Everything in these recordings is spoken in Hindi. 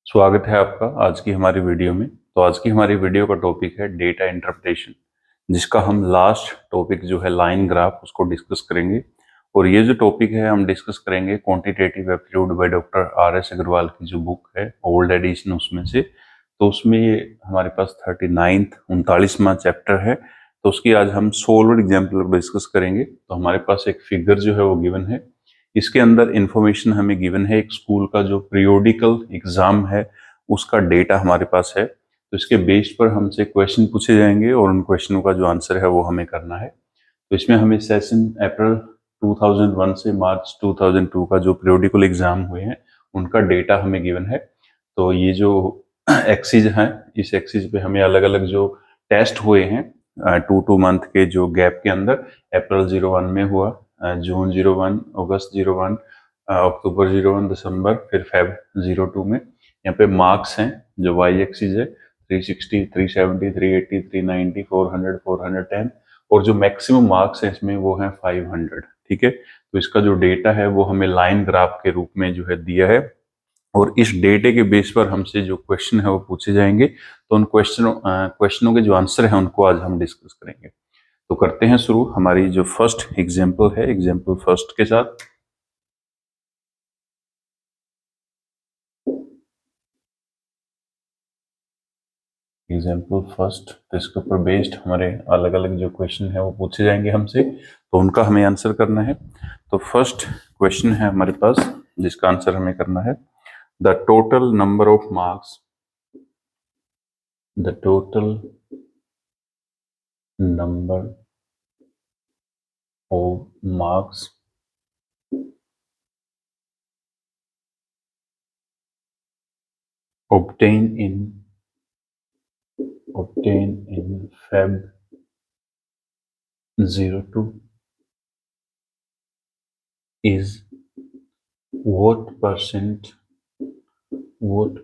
स्वागत है आपका आज की हमारी वीडियो में। तो आज की हमारी वीडियो का टॉपिक है डेटा इंटरप्रिटेशन, जिसका हम लास्ट टॉपिक जो है लाइन ग्राफ उसको डिस्कस करेंगे। और ये जो टॉपिक है हम डिस्कस करेंगे quantitative aptitude by doctor R S. Agarwal की जो बुक है ओल्ड एडिशन उसमें से। तो उसमें ये हमारे पास 39वां चैप्टर है। तो उसकी आज हम सोल्व्ड एग्जाम्पल डिस्कस करेंगे। तो हमारे पास एक फिगर जो है वो गिवन है, इसके अंदर इंफॉर्मेशन हमें गिवन है एक स्कूल का जो पीरियोडिकल एग्जाम है उसका डेटा हमारे पास है। तो इसके बेस पर हमसे क्वेश्चन पूछे जाएंगे और उन क्वेश्चनों का जो आंसर है वो हमें करना है। तो इसमें हमें सेशन अप्रैल 2001 से मार्च 2002 का जो पीरियोडिकल एग्जाम हुए हैं उनका डेटा हमें गिवन है। तो ये जो एक्सिस हैं, इस एक्सिस पे हमें अलग अलग जो टेस्ट हुए हैं 2 मंथ के जो गैप के अंदर, अप्रैल 01 में हुआ, जून 01, अगस्त 01, अक्टूबर 01, दिसंबर, फिर फेब 02 में। यहाँ पे मार्क्स हैं, जो वाई एक्सिस है 360, 370, 380, 390, 400, 410, और जो मैक्सिमम मार्क्स है इसमें वो है 500। ठीक है, तो इसका जो डेटा है वो हमें लाइन ग्राफ के रूप में जो है दिया है और इस डेटे के बेस पर हमसे जो क्वेश्चन है वो पूछे जाएंगे। तो उन क्वेश्चनों के जो आंसर है उनको आज हम डिस्कस करेंगे। तो करते हैं शुरू हमारी जो फर्स्ट एग्जाम्पल है, एग्जाम्पल फर्स्ट के साथ। एग्जाम्पल फर्स्ट, तो इसके ऊपर बेस्ड हमारे अलग अलग जो क्वेश्चन है वो पूछे जाएंगे हमसे, तो उनका हमें आंसर करना है। तो फर्स्ट क्वेश्चन है हमारे पास जिसका आंसर हमें करना है, the total number of marks, the total number of marks obtained in Feb 02 is what percent of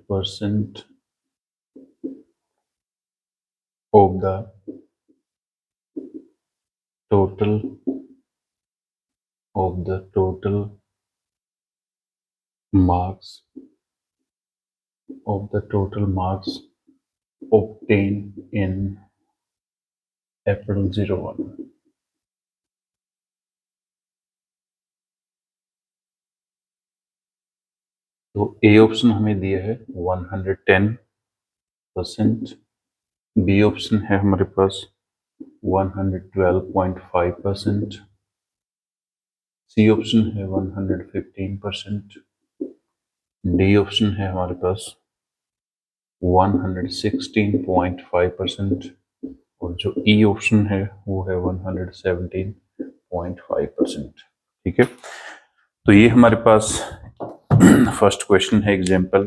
the total marks obtained in April 01। तो ए ऑप्शन हमें दिया है 110%, बी ऑप्शन है हमारे पास 112.5%, सी ऑप्शन है 115%, डी ऑप्शन है हमारे पास 116.5% और जो ई ऑप्शन है वो है 117.5%। ठीक है, तो ये हमारे पास फर्स्ट क्वेश्चन है एग्जाम्पल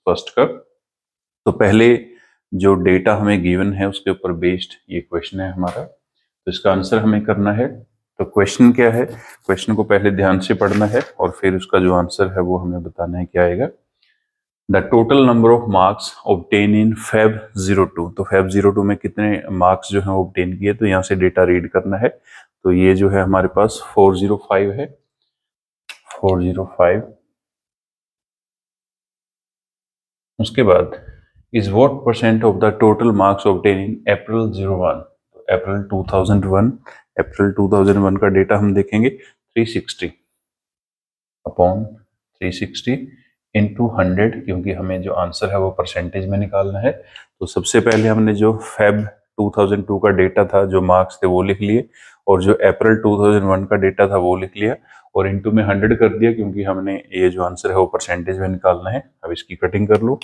फर्स्ट का। तो पहले जो डेटा हमें गिवन है उसके ऊपर बेस्ड ये क्वेश्चन है हमारा, तो इसका आंसर हमें करना है। तो क्वेश्चन क्या है, क्वेश्चन को पहले ध्यान से पढ़ना है और फिर उसका जो आंसर है वो हमें बताना है क्या आएगा। The total number of marks obtain in Feb 02, तो फेब 02 में कितने मार्क्स जो है ऑब्टेन किए, तो यहाँ से डेटा रीड करना है। तो ये जो है हमारे पास 405 है, 405। उसके बाद is what percent of the total marks obtain in April 01, तो अप्रैल 2001 का डेटा हम देखेंगे 360 अपॉन 360 इंटू 100, क्योंकि हमें जो आंसर है वो परसेंटेज में निकालना है। तो सबसे पहले हमने जो फेब 2002 का डेटा था, जो मार्क्स थे वो लिख लिए, और जो अप्रैल 2001 का डेटा था वो लिख लिया और इंटू में 100 कर दिया, क्योंकि हमने ये जो आंसर है वो परसेंटेज में निकालना है। अब इसकी कटिंग कर लो,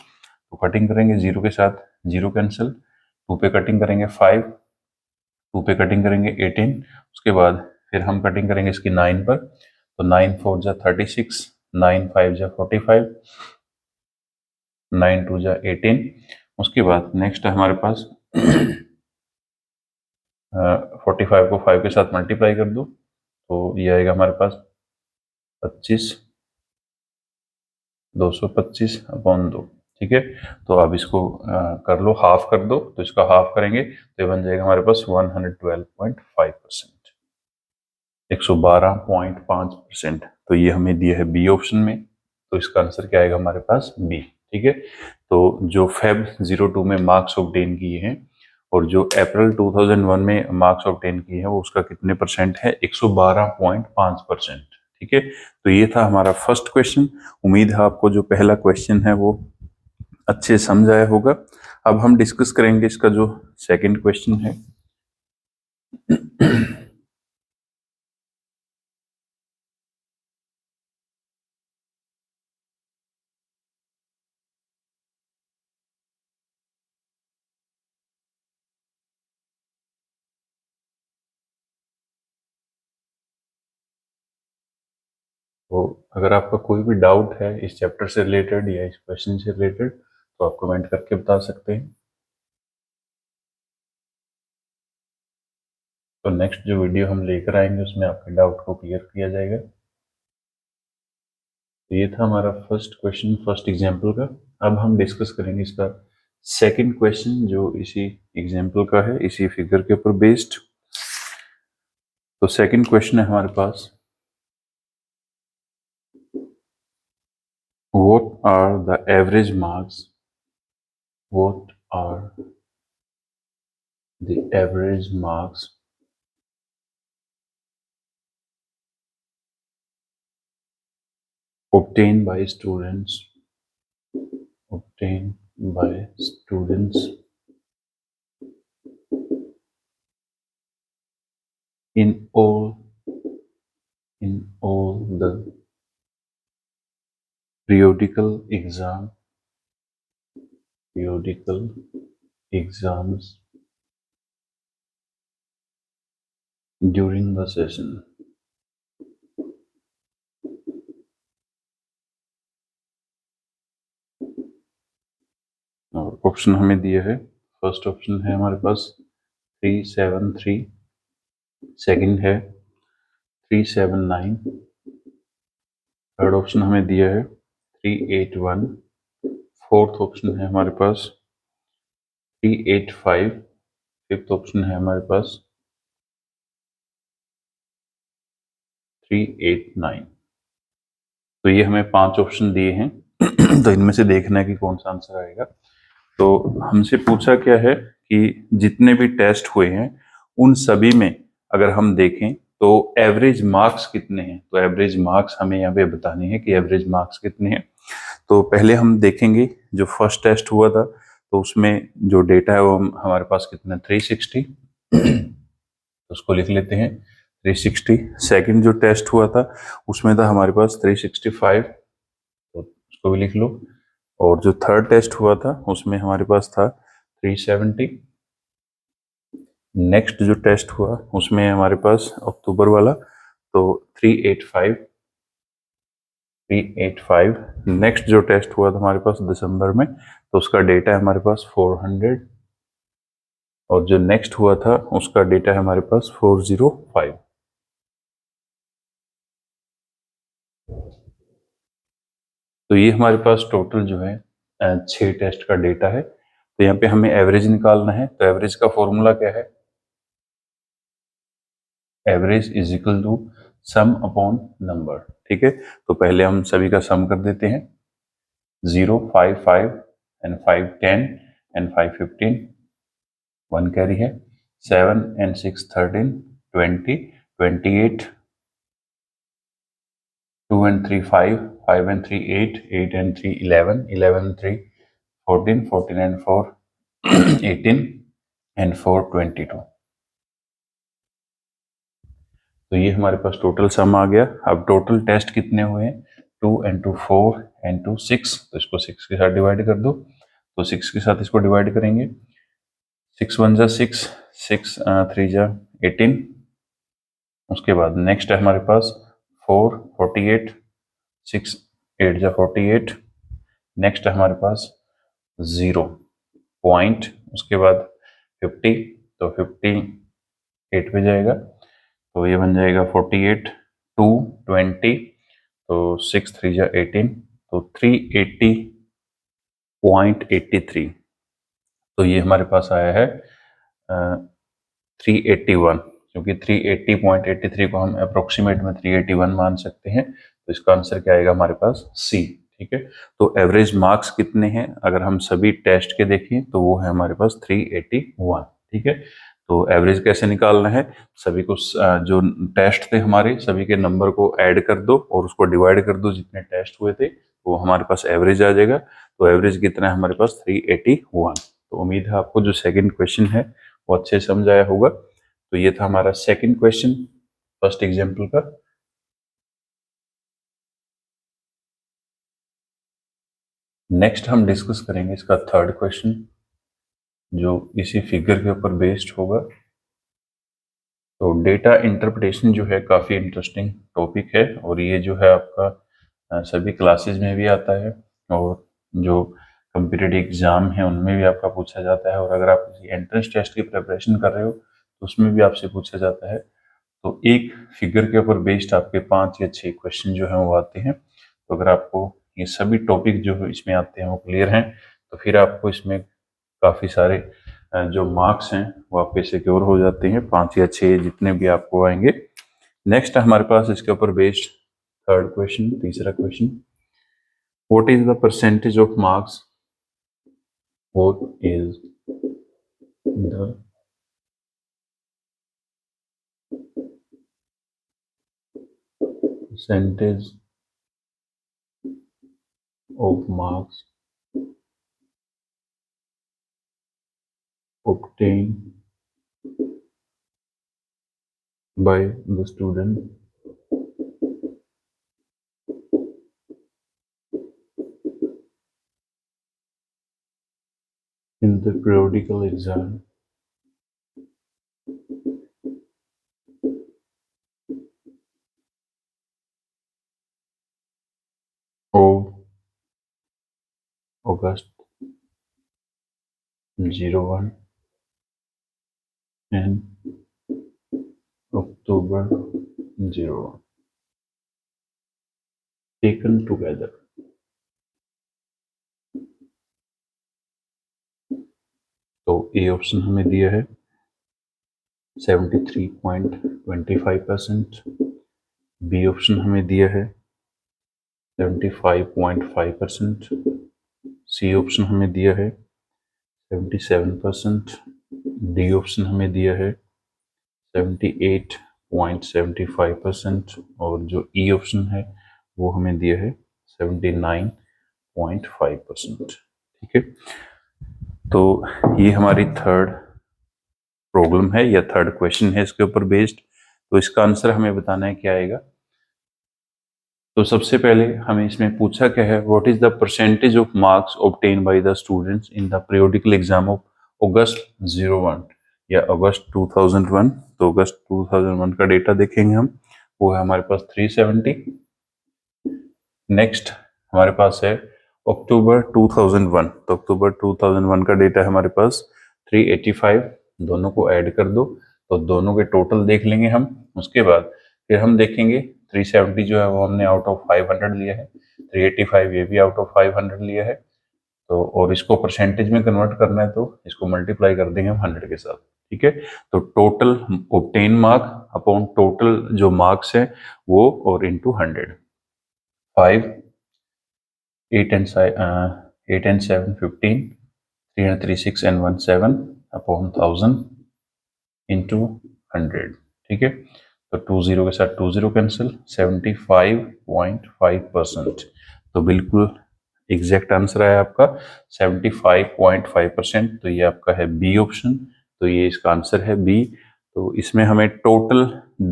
तो कटिंग करेंगे 0 के साथ, 0 कैंसिल, 2 पे कटिंग करेंगे 5, 2 पे कटिंग करेंगे 18, उसके बाद फिर हम कटिंग करेंगे इसकी 9 पर, तो 9 4 जा 36, 9 5 जा 45, 9 2 जा 18। उसके बाद नेक्स्ट है हमारे पास 45 को 5 के साथ मल्टीप्लाई कर दो, तो ये आएगा हमारे पास 25, 225 अपॉन 2। ठीक है, तो अब इसको कर लो, हाफ कर दो, तो इसका हाफ करेंगे तो ये बन जाएगा हमारे पास 112.5%, 112.5%। तो ये हमें दिया है बी ऑप्शन में, तो इसका आंसर क्या आएगा हमारे पास बी। ठीक है, तो जो फेब 02 में मार्क्स ऑब्टेन किए हैं और जो अप्रैल 2001 में मार्क्स ऑब्टेन किए हैं वो उसका कितने परसेंट है, 112.5%। ठीक है, तो ये था हमारा फर्स्ट क्वेश्चन। उम्मीद है आपको जो पहला क्वेश्चन है वो अच्छे समझ आया होगा। अब हम डिस्कस करेंगे इसका जो सेकंड क्वेश्चन है। तो अगर आपका कोई भी डाउट है इस चैप्टर से रिलेटेड या इस क्वेश्चन से रिलेटेड तो आप कमेंट करके बता सकते हैं। तो नेक्स्ट जो वीडियो हम लेकर आएंगे उसमें आपके डाउट को क्लियर किया जाएगा। तो ये था हमारा फर्स्ट क्वेश्चन, फर्स्ट एग्जाम्पल का। अब हम डिस्कस करेंगे इसका सेकंड क्वेश्चन जो इसी एग्जाम्पल का है, इसी फिगर के ऊपर बेस्ड। तो सेकंड क्वेश्चन है हमारे पास, what are the average marks, what are the average marks obtained by students in all the periodical exams during the session। और ऑप्शन हमें दिया है, फर्स्ट ऑप्शन है हमारे पास 373, सेकंड है 379, थर्ड ऑप्शन हमें दिया है 381, फोर्थ ऑप्शन है हमारे पास 385, फिफ्थ ऑप्शन है हमारे पास 389। तो ये हमें 5 ऑप्शन दिए हैं तो इनमें से देखना है कि कौन सा आंसर आएगा। तो हमसे पूछा क्या है कि जितने भी टेस्ट हुए हैं उन सभी में अगर हम देखें तो एवरेज मार्क्स कितने हैं। तो एवरेज मार्क्स हमें यहाँ पे बताने हैं कि एवरेज मार्क्स कितने हैं। तो पहले हम देखेंगे जो फर्स्ट टेस्ट हुआ था तो उसमें जो डेटा है वो हमारे पास कितना 360 तो उसको लिख लेते हैं 360। सेकंड जो टेस्ट हुआ था उसमें था हमारे पास 365 तो उसको भी लिख लो। और जो थर्ड टेस्ट हुआ था उसमें हमारे पास था 370। नेक्स्ट जो टेस्ट हुआ उसमें हमारे पास अक्टूबर वाला तो 385। नेक्स्ट जो टेस्ट हुआ था हमारे पास दिसंबर में तो उसका डेटा है हमारे पास 400। और जो नेक्स्ट हुआ था उसका डेटा है हमारे पास 405। तो ये हमारे पास टोटल जो है 6 टेस्ट का डेटा है। तो यहाँ पे हमें एवरेज निकालना है। तो एवरेज का फॉर्मूला क्या है, average is equal to sum upon number. ठीक है, तो पहले हम सभी का सम कर देते हैं। 0, 5, 5 एंड 5, 10 एंड 5, 15, 1 कैरी है। 7 and 6, 13, 20, 28, 2 and 3, 5, 5 and 3, 8, 8 and 3, 11, 11 and 3, 14, 14 and 4, 18 and 4, 22। तो ये हमारे पास टोटल सम आ गया। अब टोटल टेस्ट कितने हुए हैं, 2 and 2, 4 and 2, 6। तो इसको 6 के साथ डिवाइड कर दो। तो 6 के साथ इसको डिवाइड करेंगे। 6 1 जा 6, 6 3 जा 18। उसके बाद नेक्स्ट है हमारे पास 4, 48, 6 8 जा 48। नेक्स्ट है हमारे पास 0 पॉइंट, उसके बाद 50 तो 58 पे जाएगा तो ये बन जाएगा 48, 2 20 तो 6 3 जा 18 तो 380.83। तो ये हमारे पास आया है 381, क्योंकि 380.83 को हम अप्रोक्सीमेट में 381 मान सकते हैं। तो इसका आंसर क्या आएगा हमारे पास सी। ठीक है। तो एवरेज मार्क्स कितने हैं अगर हम सभी टेस्ट के देखें तो वो है हमारे पास 381। ठीक है। तो एवरेज कैसे निकालना है, सभी को जो टेस्ट थे हमारे सभी के नंबर को ऐड कर दो और उसको डिवाइड कर दो जितने टेस्ट हुए थे, तो हमारे पास एवरेज आ जाएगा। तो एवरेज कितना है हमारे पास 381। तो उम्मीद है आपको जो सेकंड क्वेश्चन है वो अच्छे से समझ आया होगा। तो ये था हमारा सेकंड क्वेश्चन फर्स्ट एग्जाम्पल का। नेक्स्ट हम डिस्कस करेंगे इसका थर्ड क्वेश्चन जो इसी फिगर के ऊपर बेस्ड होगा। तो डेटा इंटरप्रिटेशन जो है काफ़ी इंटरेस्टिंग टॉपिक है और ये जो है आपका सभी क्लासेस में भी आता है और जो कम्पिटिटिव एग्जाम है उनमें भी आपका पूछा जाता है, और अगर आप किसी एंट्रेंस टेस्ट की प्रिपरेशन कर रहे हो तो उसमें भी आपसे पूछा जाता है। तो एक फिगर के ऊपर बेस्ड आपके 5 या 6 क्वेश्चन जो है वो आते हैं। तो अगर आपको ये सभी टॉपिक जो इसमें आते हैं वो क्लियर हैं तो फिर आपको इसमें काफ़ी सारे जो मार्क्स हैं वो आपके सिक्योर हो जाते हैं, 5 या 6 जितने भी आपको आएंगे। नेक्स्ट हमारे पास इसके ऊपर बेस्ड थर्ड क्वेश्चन, तीसरा question, what is the percentage of marks, what is the percentage of marks obtained by the student in the periodical exam of August 01 and October 01 taken together। तो ए ऑप्शन हमें दिया है 73.25%, बी ऑप्शन हमें दिया है 75.5%, सी ऑप्शन हमें दिया है 77%, डी ऑप्शन हमें दिया है 78.75% और जो ई ऑप्शन है वो हमें दिया है 79.5%। ठीक है। तो ये हमारी थर्ड प्रॉब्लम है या थर्ड क्वेश्चन है इसके ऊपर बेस्ड। तो इसका आंसर हमें बताना है क्या आएगा। तो सबसे पहले हमें इसमें पूछा क्या है, what is the percentage of marks obtain by the students in the periodical exam of अगस्त 01 या अगस्त 2001। तो अगस्त 2001 का डेटा देखेंगे हम, वो है हमारे पास 370। नेक्स्ट हमारे पास है अक्टूबर 2001, तो अक्टूबर 2001 का डेटा है हमारे पास 385। दोनों को ऐड कर दो तो दोनों के टोटल देख लेंगे हम। उसके बाद फिर हम देखेंगे 370 जो है वो हमने आउट ऑफ 500 लिया है, 385 ये भी आउट ऑफ 500 लिया है। तो और इसको परसेंटेज में कन्वर्ट करना है तो इसको मल्टीप्लाई कर देंगे हम 100 के साथ। ठीक है। तो total obtain mark upon total जो मार्क्स है वो और into 100। 5 8 and 8 and 7 15, 3 and 3 6 and 1 7 upon 1000 into 100। ठीक है। तो 20 के साथ 20 कैंसिल, 75.5%। तो बिल्कुल एग्जैक्ट आंसर आया आपका 75.5%। तो ये आपका है बी ऑप्शन। तो ये इसका आंसर है बी। तो इसमें हमें टोटल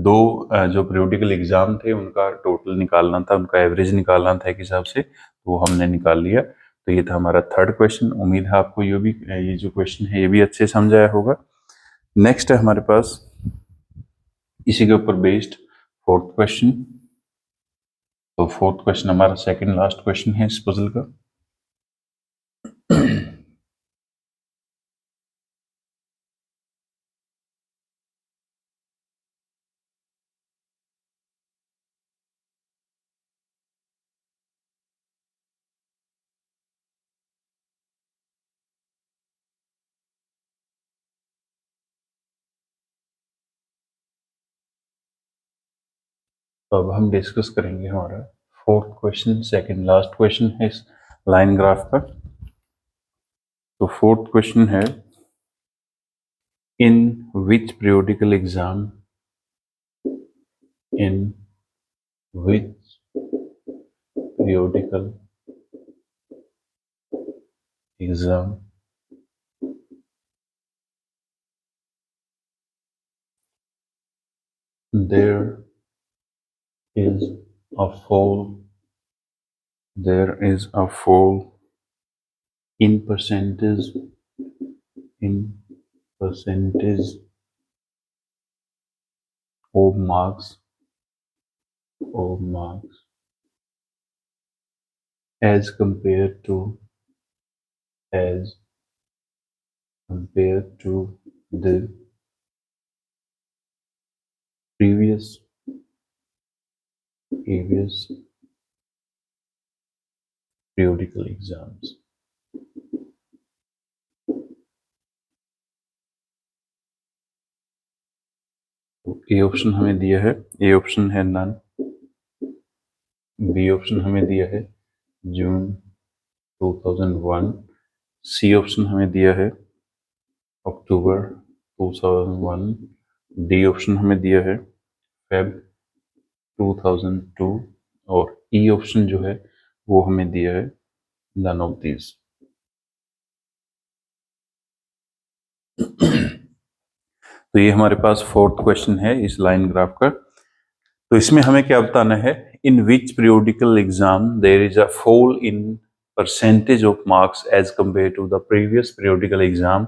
दो जो पीरियोडिकल एग्जाम थे उनका टोटल निकालना था, उनका एवरेज निकालना था एक हिसाब से, तो वो हमने निकाल लिया। तो ये था हमारा थर्ड क्वेश्चन। उम्मीद है आपको ये जो क्वेश्चन है ये भी अच्छे से समझ आया होगा। नेक्स्ट है हमारे पास इसी के ऊपर बेस्ड फोर्थ क्वेश्चन। तो फोर्थ क्वेश्चन हमारा सेकंड लास्ट क्वेश्चन है इस पजल का। तो अब हम डिस्कस करेंगे हमारा fourth question, second last question है इस लाइन ग्राफ का। तो फोर्थ क्वेश्चन है, in which periodical exam, in which periodical exam there is a fall in percentage of marks as compared to the previous periodical exams। तो ए ऑप्शन हमें दिया है, ए ऑप्शन है नन, बी ऑप्शन हमें दिया है जून 2001, सी ऑप्शन हमें दिया है अक्टूबर 2001, डी ऑप्शन हमें दिया है फेब 2002 और ई ऑप्शन जो है वो हमें दिया है नन ऑफ दीज। तो ये हमारे पास फोर्थ क्वेश्चन है इस लाइन ग्राफ का। तो इसमें हमें क्या बताना है, in which periodical exam there is a fall in percentage of marks as compare to the previous periodical exam.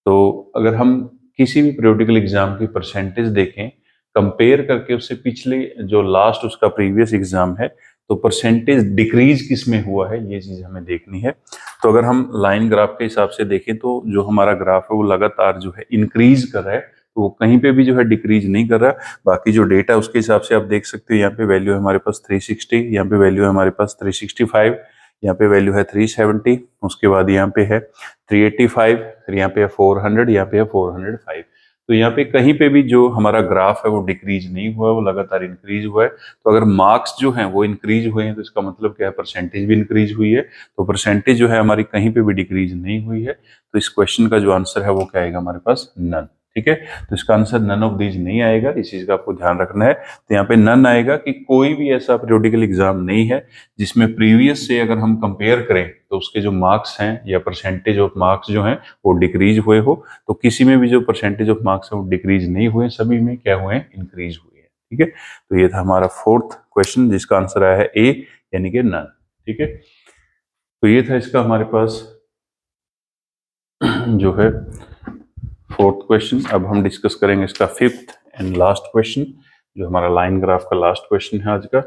तो अगर हम किसी भी पीरियोडिकल एग्जाम की परसेंटेज देखें कंपेयर करके उससे पिछले जो लास्ट उसका प्रीवियस एग्जाम है, तो परसेंटेज डिक्रीज किस में हुआ है ये चीज हमें देखनी है। तो अगर हम लाइन ग्राफ के हिसाब से देखें तो जो हमारा ग्राफ है वो लगातार जो है इंक्रीज कर रहा है, तो वो कहीं पे भी जो है डिक्रीज नहीं कर रहा। बाकी जो डेटा उसके हिसाब से आप देख सकते हो, यहाँ पे वैल्यू है हमारे पास 360, यहाँ पे वैल्यू है हमारे पास 365, यहाँ पे वैल्यू है 370, उसके बाद यहाँ पे है 385, फिर यहाँ पे है 400, यहाँ पे है 405। तो यहाँ पे कहीं पे भी जो हमारा ग्राफ है वो डिक्रीज नहीं हुआ, वो लगातार इंक्रीज हुआ है। तो अगर मार्क्स जो हैं वो इंक्रीज हुए हैं तो इसका मतलब क्या है, परसेंटेज भी इंक्रीज हुई है। तो परसेंटेज जो है हमारी कहीं पे भी डिक्रीज नहीं हुई है। तो इस क्वेश्चन का जो आंसर है वो क्या आएगा हमारे पास, नन। ठीक है, तो इसका आंसर नन ऑफ दीज नहीं आएगा, इस चीज का आपको ध्यान रखना है। तो यहाँ पे नन आएगा कि कोई भी ऐसा पीरियोडिकल एग्जाम नहीं है जिसमें प्रीवियस से अगर हम कंपेयर करें तो उसके जो मार्क्स हैं या परसेंटेज ऑफ मार्क्स जो हैं वो डिक्रीज हुए हो। तो किसी में भी जो परसेंटेज ऑफ मार्क्स है वो डिक्रीज नहीं हुए, सभी में क्या हुए हैं, इंक्रीज हुए हैं। ठीक है, तो ये था हमारा फोर्थ क्वेश्चन जिसका आंसर आया है ए, यानी कि नन। ठीक है, तो ये था इसका हमारे पास जो है फोर्थ क्वेश्चन। अब हम डिस्कस करेंगे इसका फिफ्थ एंड लास्ट क्वेश्चन, जो हमारा लाइन ग्राफ का लास्ट क्वेश्चन है आज का।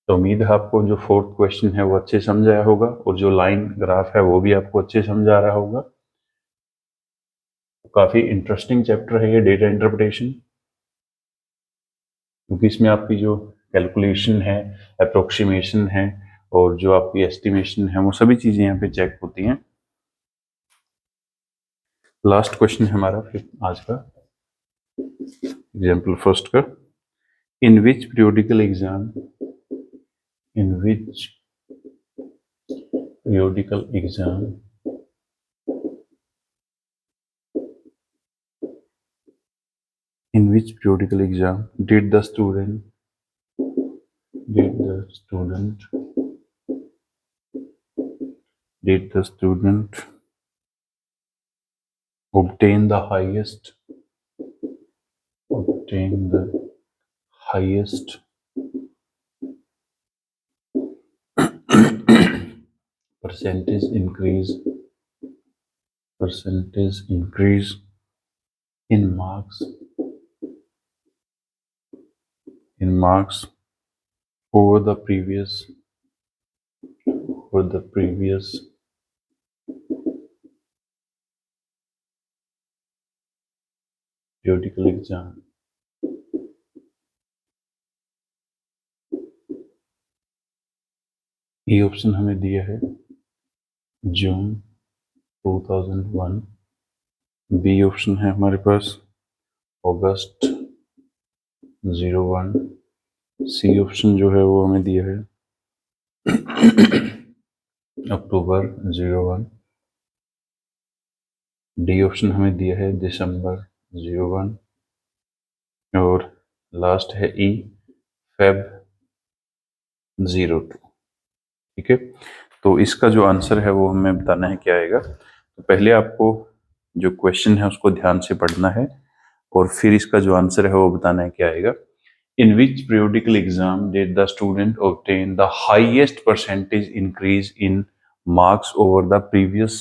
तो उम्मीद है आपको जो फोर्थ क्वेश्चन है वो अच्छे समझ आया होगा और जो लाइन ग्राफ है वो भी आपको अच्छे समझ आ रहा होगा। तो काफी इंटरेस्टिंग चैप्टर है ये डेटा इंटरप्रिटेशन, क्योंकि इसमें आपकी जो कैलकुलेशन है, अप्रोक्सीमेशन है और जो आपकी एस्टिमेशन है वो सभी चीजें यहाँ पे चेक होती हैं। लास्ट क्वेश्चन है हमारा आज का एग्जाम्पल फर्स्ट का, in which periodical exam, in which periodical exam did the student obtain the highest percentage increase in marks over the previous periodical exam। ये ऑप्शन हमें दिया है जून 2001, बी ऑप्शन है हमारे पास अगस्त 01, सी ऑप्शन जो है वो हमें दिया है अक्टूबर 01। डी ऑप्शन हमें दिया है दिसंबर 01 और लास्ट है ई फेब 02। ठीक है, तो इसका जो आंसर है वो हमें बताना है क्या आएगा। तो पहले आपको जो क्वेश्चन है उसको ध्यान से पढ़ना है और फिर इसका जो आंसर है वो बताना है क्या आएगा। In which periodical exam did the student obtain the highest percentage increase in marks over the previous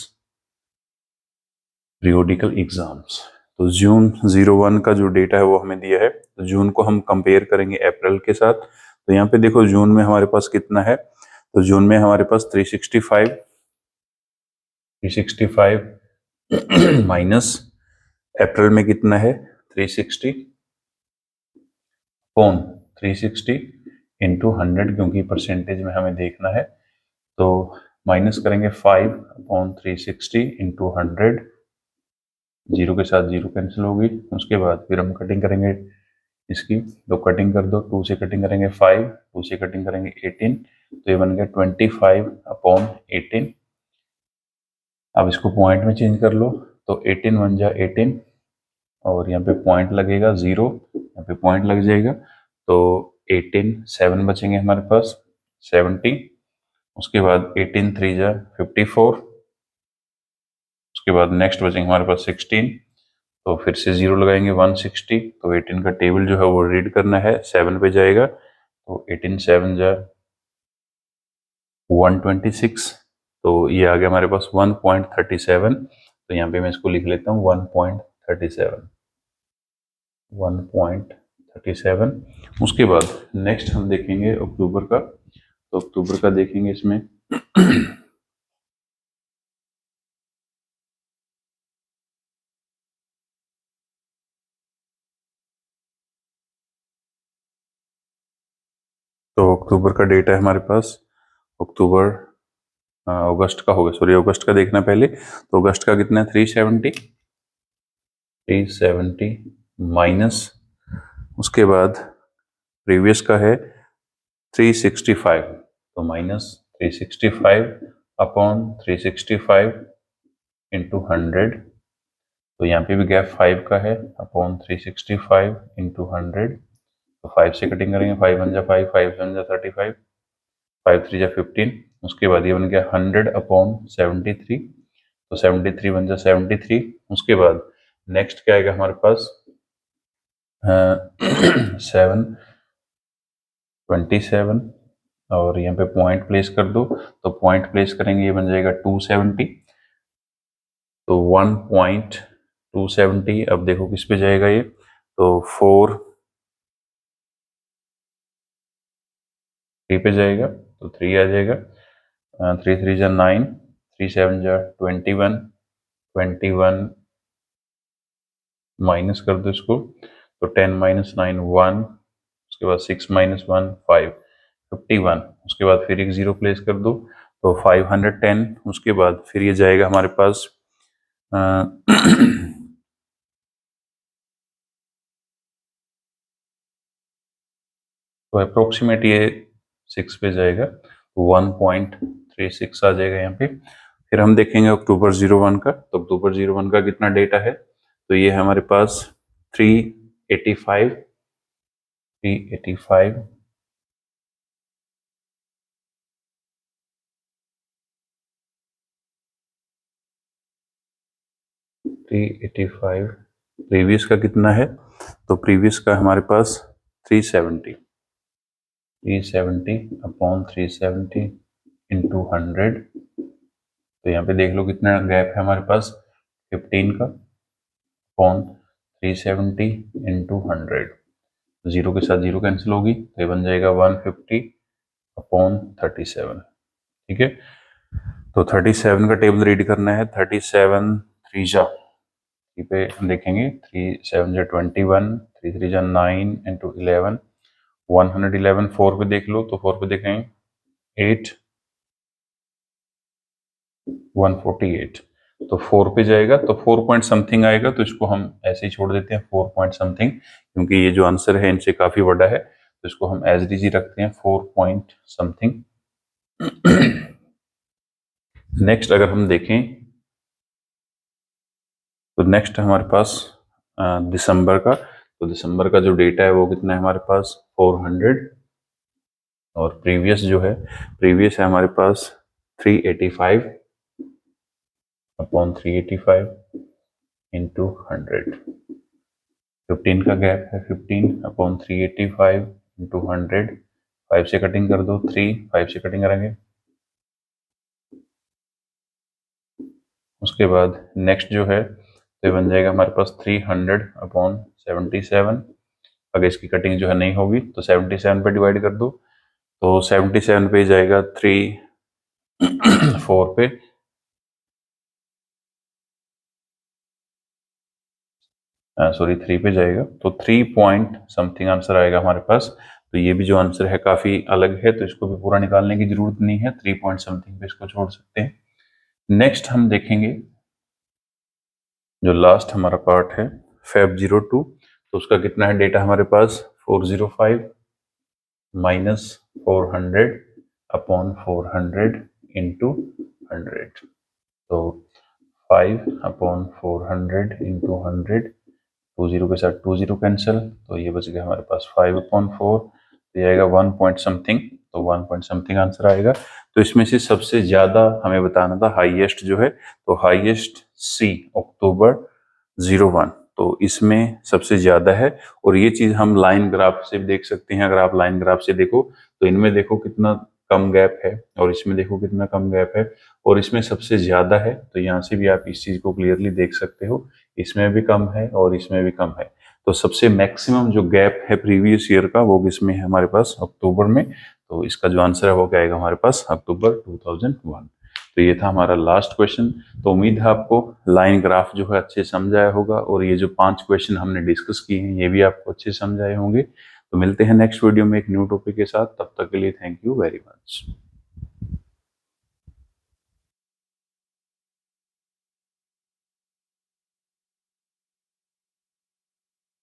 periodical exams? तो जून 01 का जो डेटा है वो हमें दिया है, तो जून को हम कंपेयर करेंगे अप्रैल के साथ। तो यहाँ पे देखो जून में हमारे पास कितना है, तो जून में हमारे पास 365 माइनस अप्रैल में कितना है 360 अपॉन 360 इंटू 100, क्योंकि परसेंटेज में हमें देखना है। तो माइनस करेंगे 5 अपॉन 360 इंटू 100, जीरो के साथ जीरो कैंसिल होगी। उसके बाद फिर हम कटिंग करेंगे इसकी, तो कटिंग कर दो, 2 से कटिंग करेंगे 5, 2 से कटिंग करेंगे 18, तो ये बन गया 25 अपॉन 18। अब इसको पॉइंट में चेंज कर लो, तो 18 बन जा 18 और यहाँ पे पॉइंट लगेगा 0, यहाँ पे पॉइंट लग जाएगा, तो 18 7 बचेंगे हमारे पास 70। उसके बाद 18 3 जा 54, उसके बाद नेक्स्ट बचेंगे हमारे पास 16, तो फिर से 0 लगाएंगे 160, तो 18 का टेबल जो है वो रीड करना है, 7 पे जाएगा, तो 18 7 जा 126, तो ये आ गया हमारे पास 1.37। तो यहाँ पे मैं इसको लिख लेता हूँ 1.37, 1.37। उसके बाद नेक्स्ट हम देखेंगे अक्टूबर का, तो अक्टूबर का देखेंगे इसमें तो अक्टूबर का डेटा है हमारे पास, अक्टूबर अगस्त का होगा, सॉरी अगस्त का देखना पहले। तो अगस्त का कितना है 370 माइनस, उसके बाद प्रीवियस का है 365, तो माइनस 365 अपॉन 365 इंटू 100, तो यहाँ पे भी गैप 5 का है, अपॉन 365 इंटू 100, तो 5 से कटिंग करेंगे, 5 बन जा 5, 5 बन जा 35, 5 3 जा 15। उसके बाद ये बन गया 100 अपॉन 73, तो 73 बन जा 73। उसके बाद नेक्स्ट क्या आएगा हमारे पास 727, और यहाँ पे पॉइंट प्लेस कर दो, तो पॉइंट प्लेस करेंगे ये बन जाएगा 270, तो 1.270। अब देखो किस पे जाएगा ये, तो 4 3 पे जाएगा, तो 3 आ जाएगा, 3 3 जा 9, 3 7 जा 21, 21 माइनस कर दो इसको, तो 10 माइनस 9 1, उसके बाद 6 माइनस 1 5, 51। उसके बाद फिर एक 0 प्लेस कर दो, तो 510। उसके बाद फिर ये जाएगा हमारे पास तो अप्रोक्सीमेट ये 6 पे जाएगा, 1.36 आ जाएगा यहाँ पे। फिर हम देखेंगे अक्टूबर 01 का, तो अक्टूबर 01 का कितना डेटा है, तो ये है हमारे पास 385, 385 385। प्रीवियस का कितना है, तो प्रीवियस का हमारे पास 370, 370 अपॉन 370 इंटू 100, तो यहाँ पे देख लो कितना गैप है हमारे पास 15 का, अपॉन 370 इंटू 100, जीरो के साथ जीरो कैंसिल होगी, तो ये बन जाएगा 150 अपॉन 37। ठीक है, तो 37 का टेबल रीड करना है, 37 3 जा, पे हम देखेंगे 3 7 जा 21, 3 3 जा 9 इंटू 11, 111। 4 पे देख लो, तो 4 पे देखेंगे 8 148, तो 4 पे जाएगा, तो 4 पॉइंट समथिंग आएगा, तो इसको हम ऐसे ही छोड़ देते हैं 4 पॉइंट समथिंग, क्योंकि ये जो आंसर है इनसे काफी बड़ा है। तो इसको हम एज डी जी रखते हैं 4 पॉइंट समथिंग। नेक्स्ट अगर हम देखें तो नेक्स्ट हमारे पास दिसंबर का, तो दिसंबर का जो डेटा है वो कितना है हमारे पास 400, और प्रीवियस जो है, प्रीवियस है हमारे पास 385 अपॉन 385 इंटू 100। 15 का गैप है, 15 अपॉन 385 इंटू 100। 5 से कटिंग कर दो, 3 5 से कटिंग करेंगे। उसके बाद नेक्स्ट जो है तो बन जाएगा हमारे पास 300 अपॉन 77। अगर इसकी कटिंग जो है नहीं होगी तो 77 पे डिवाइड कर दो, तो 77 पे जाएगा 3 4 पे, सॉरी 3 पे जाएगा, तो 3 पॉइंट समथिंग आंसर आएगा हमारे पास। तो ये भी जो आंसर है काफी अलग है, तो इसको भी पूरा निकालने की जरूरत नहीं है, 3 पॉइंट समथिंग पे इसको छोड़ सकते हैं। नेक्स्ट हम देखेंगे जो लास्ट हमारा पार्ट है Feb 02, तो उसका कितना है डेटा हमारे पास 405 माइनस 400 अपॉन 400 इंटू 100। तो 5 अपॉन 400 इंटू 100, 20 के साथ 20 कैंसिल, तो ये बच गया हमारे पास 5 अपॉन 4, तो ये आएगा 1 पॉइंट समथिंग, तो 1 पॉइंट समथिंग आंसर आएगा। तो इसमें से सबसे ज्यादा हमें बताना था हाईएस्ट जो है, तो हाईएस्ट सी अक्टूबर 01, तो इसमें सबसे ज्यादा है। और ये चीज हम लाइन ग्राफ से देख सकते हैं। अगर आप लाइन ग्राफ से देखो तो इनमें देखो कितना कम गैप है, और इसमें देखो कितना कम गैप है, और इसमें सबसे ज्यादा है। तो यहाँ से भी आप इस चीज को क्लियरली देख सकते हो, इसमें भी कम है और इसमें भी कम है। तो सबसे मैक्सिमम जो गैप है प्रीवियस ईयर का वो किसमें है हमारे पास, अक्टूबर में। तो इसका जो आंसर है वो क्या आएगा हमारे पास, अक्टूबर 2001। तो ये था हमारा लास्ट क्वेश्चन। तो उम्मीद है आपको लाइन ग्राफ जो है अच्छे समझ आया होगा, और ये जो 5 क्वेश्चन हमने डिस्कस किए हैं ये भी आपको अच्छे समझ आए होंगे। तो मिलते हैं नेक्स्ट वीडियो में एक न्यू टॉपिक के साथ, तब तक के लिए थैंक यू वेरी मच।